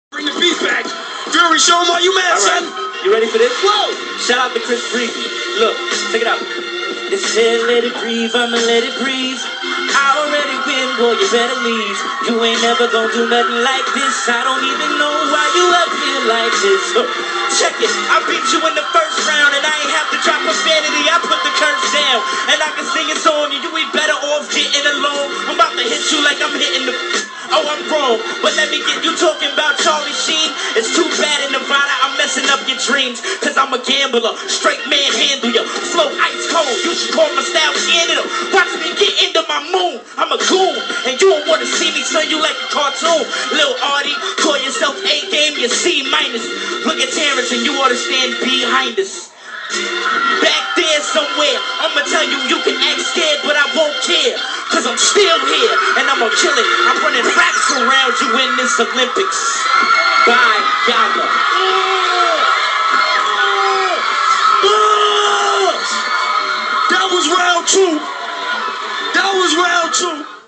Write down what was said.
Bring the beat back. Fury, show him why you mad, son. You ready for this? Whoa! Shout out to Chris Breezy. Look, check it out. It said, let it breathe, I'ma let it breathe. I already win, boy, you better leave. You ain't never gonna do nothing like this. I don't even know why you up here like this. Check it, I beat you in the first round, and I ain't have to drop profanity. I put the curse down, and I can sing a song, and you ain't better off getting along. I'm about to hit you like I'm hitting the... Oh, I'm wrong, but let me get you talking about Charlie Sheen. It's too bad in Nevada, I'm messing up your dreams. Cause I'm a gambler, straight man handle ya. Flow ice cold, you should call my style Canada. Watch me get into my moon, I'm a goon. And you don't wanna see me son you like a cartoon. Lil Artie, call yourself A-game, you're C-. Look at Terrence and you ought to stand behind us. Back there somewhere, I'ma tell you, you can act scared, but I won't care. Cause I'm still here, and I'ma kill it. I'm running racks around you in this Olympics. Bye, Yalla. That was round two. That was round two.